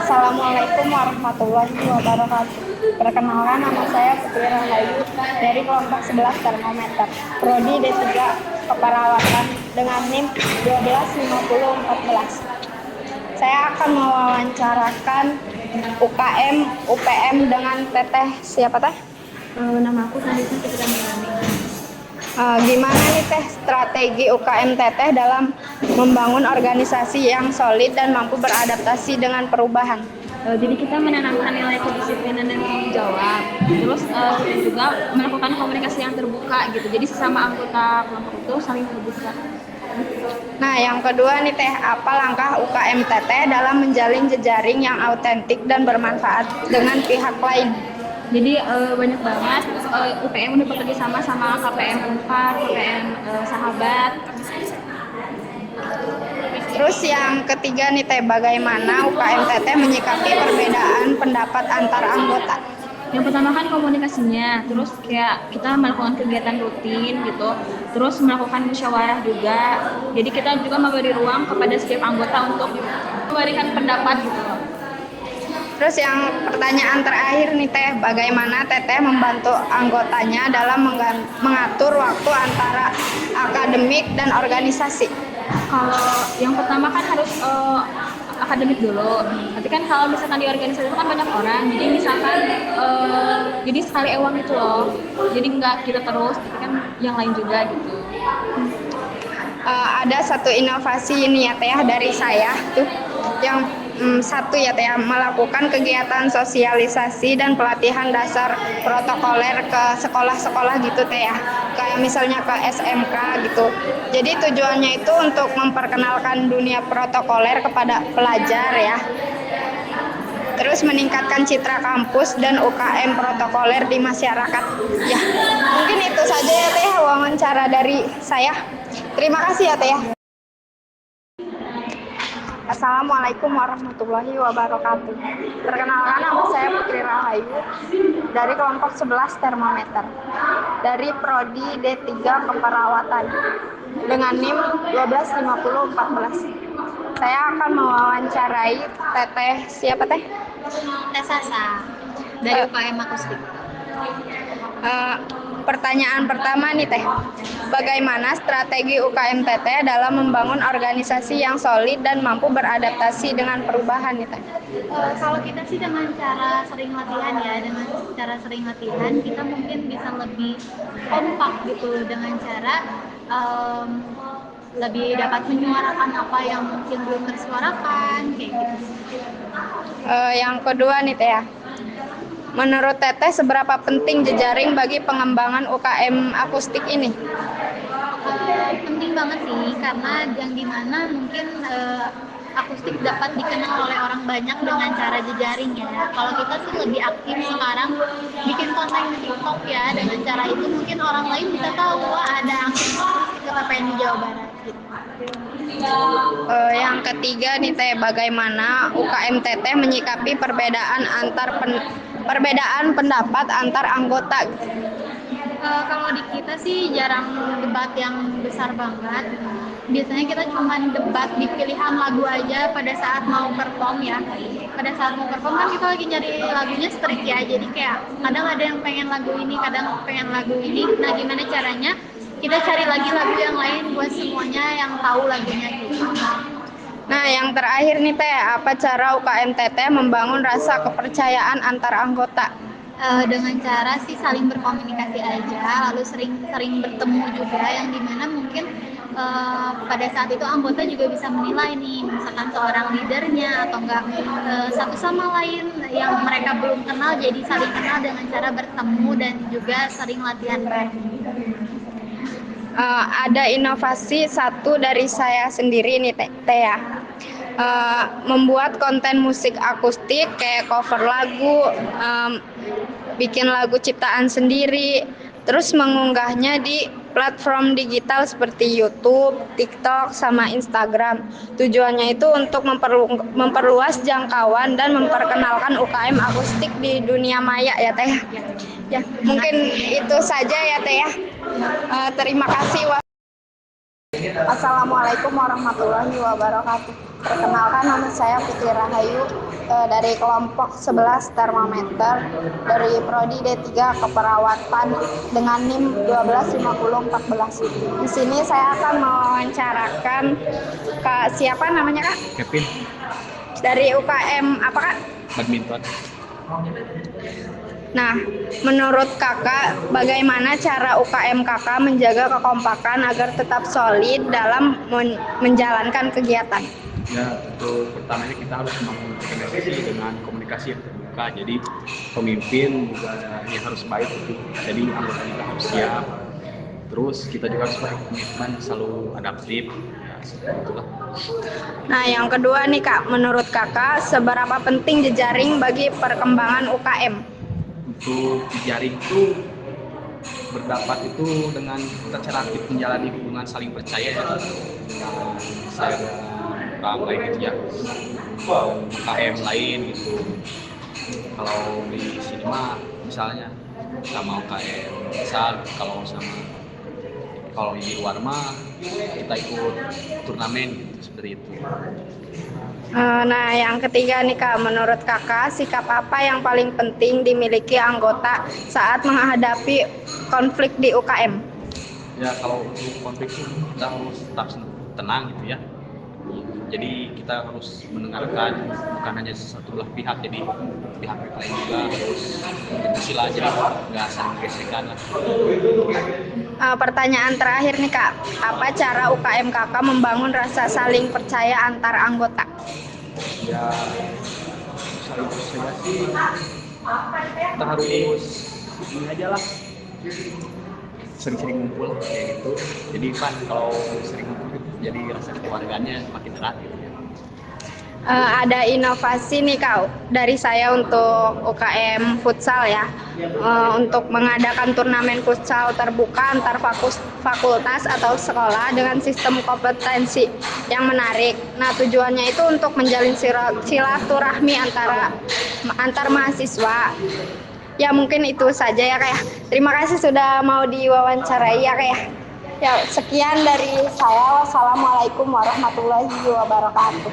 Assalamualaikum warahmatullahi wabarakatuh. Perkenalkan, nama saya Putri Rahayu dari kelompok 11 termometer, Prodi D3 Keperawatan dengan NIM 125014. Saya akan mewawancarakan UKM UPM dengan Teteh siapa teh? Nama aku Sanisa Fitri Melani. Gimana nih Teh strategi UKM Teteh dalam membangun organisasi yang solid dan mampu beradaptasi dengan perubahan? Jadi kita menanamkan nilai kedisiplinan dan tanggung jawab. Terus kita juga melakukan komunikasi yang terbuka gitu. Jadi sesama anggota kelompok itu saling terbuka. Nah, yang kedua nih Teh, apa langkah UKM Teteh dalam menjalin jejaring yang autentik dan bermanfaat dengan pihak lain? Jadi banyak banget UPM udah bekerja sama KPM Unpar, KPM Sahabat. Terus yang ketiga nih Teh, bagaimana UKM Teteh menyikapi perbedaan pendapat antar anggota? Yang pertama kan komunikasinya, terus kayak kita melakukan kegiatan rutin gitu, terus melakukan musyawarah juga. Jadi kita juga memberi ruang kepada setiap anggota untuk memberikan pendapat gitu. Terus yang pertanyaan terakhir nih Teh, bagaimana Teteh membantu anggotanya dalam mengatur waktu antara akademik dan organisasi? Kalau yang pertama kan harus akademik dulu. Tapi kan kalau misalkan di organisasi itu kan banyak orang, jadi misalkan jadi sekali ewang gitu loh. Jadi nggak kita terus, tapi kan yang lain juga gitu. Ada satu inovasi ini ya Teh dari saya tuh yang satu ya Teh, melakukan kegiatan sosialisasi dan pelatihan dasar protokoler ke sekolah-sekolah gitu Teh ya, kayak misalnya ke SMK gitu. Jadi tujuannya itu untuk memperkenalkan dunia protokoler kepada pelajar ya, terus meningkatkan citra kampus dan UKM protokoler di masyarakat. Ya, mungkin itu saja ya Teh wawancara dari saya. Terima kasih ya Teh. Assalamualaikum warahmatullahi wabarakatuh. Perkenalkan, nama saya Putri Rahayu dari kelompok 11 termometer dari Prodi D3 Keperawatan dengan NIM 125014. Saya akan mewawancarai Teteh siapa Teh? Teh Sasa dari UKM Akustik. Pertanyaan pertama nih Teh, bagaimana strategi UKM Teteh dalam membangun organisasi yang solid dan mampu beradaptasi dengan perubahan nih Teh? Kalau kita sih dengan cara sering latihan ya, dengan cara sering latihan kita mungkin bisa lebih kompak gitu dengan cara lebih dapat menyuarakan apa yang mungkin belum tersuarakan kayak gitu. Yang kedua nih Teh ya, menurut Teteh seberapa penting jejaring bagi pengembangan UKM akustik ini? Penting banget sih, karena yang dimana mungkin akustik dapat dikenal oleh orang banyak dengan cara jejaring ya. Kalau kita sih lebih aktif sekarang bikin konten di TikTok ya, dengan cara itu mungkin orang lain bisa tahu wah ada akustik KPN di Jawa Barat gitu. Yang ketiga nih Teh, bagaimana UKM Teteh menyikapi perbedaan pendapat antar anggota? Kalau di kita sih jarang debat yang besar banget. Biasanya kita cuma debat di pilihan lagu aja pada saat mau perform ya. Pada saat mau perform kan kita lagi nyari lagunya strik ya. Jadi kayak kadang ada yang pengen lagu ini, kadang pengen lagu ini. Nah, gimana caranya kita cari lagi lagu yang lain buat semuanya yang tahu lagunya gitu. Nah, yang terakhir nih Teh, apa cara UKM Teteh membangun rasa kepercayaan antar anggota? Dengan cara sih saling berkomunikasi aja, lalu sering bertemu juga, yang dimana mungkin pada saat itu anggota juga bisa menilai nih, misalkan seorang leadernya atau enggak satu sama lain yang mereka belum kenal, jadi saling kenal dengan cara bertemu dan juga sering latihan bareng. Ada inovasi satu dari saya sendiri nih Teh ya. Membuat konten musik akustik kayak cover lagu, bikin lagu ciptaan sendiri, terus mengunggahnya di platform digital seperti YouTube, TikTok, sama Instagram. Tujuannya itu untuk memperluas jangkauan dan memperkenalkan UKM akustik di dunia maya ya Teh. Ya, mungkin itu saja ya Teh ya. Terima kasih. Assalamualaikum warahmatullahi wabarakatuh. Perkenalkan, nama saya Fitri Rahayu dari kelompok 11 termometer dari Prodi D3 Keperawatan dengan NIM 125014. Di sini saya akan mewawancarakan Kak, siapa namanya Kak? Kevin, Dari UKM apa Kak? badminton. Nah, menurut Kakak, bagaimana cara UKM Kakak menjaga kekompakan agar tetap solid dalam menjalankan kegiatan? Ya, untuk pertamanya kita harus membangun organisasi dengan komunikasi yang terbuka. Jadi pemimpin juga ya harus baik gitu. Jadi anggota kita harus siap. Terus kita juga harus berkomitmen selalu adaptif. Ya, seperti itulah. Nah, yang kedua nih Kak, menurut Kakak, seberapa penting jejaring bagi perkembangan UKM? Untuk jaring itu berdapat itu dengan kita cara aktif menjalani hubungan saling percaya ya. Dengan saya dan orang lain gitu ya. UKM lain gitu. Kalau di sini mah misalnya sama UKM misal kalau di luar mah kita ikut turnamen gitu seperti itu. Nah, yang ketiga nih Kak, menurut Kakak, sikap apa yang paling penting dimiliki anggota saat menghadapi konflik di UKM? Ya kalau untuk konflik itu kita harus tetap tenang gitu ya. Jadi kita harus mendengarkan bukan hanya satu belah pihak, jadi pihak lain juga harus bersila aja, nggak saling gesekan lah. Pertanyaan terakhir nih Kak, apa cara UKM Kakak membangun rasa saling percaya antar anggota? Ya saling percaya sih kita harus ini aja lah, sering-sering ngumpul kayak gitu. Jadi kan kalau sering ngumpul jadi rasa keluarganya makin erat gitu ya. Ada inovasi nih Kak dari saya untuk UKM futsal ya, untuk mengadakan turnamen futsal terbuka antar fakultas atau sekolah dengan sistem kompetensi yang menarik. Nah, tujuannya itu untuk menjalin silaturahmi antar mahasiswa. Ya, mungkin itu saja ya Kak ya. Terima kasih sudah mau diwawancarai ya Kak ya. Ya, sekian dari saya. Wassalamualaikum warahmatullahi wabarakatuh.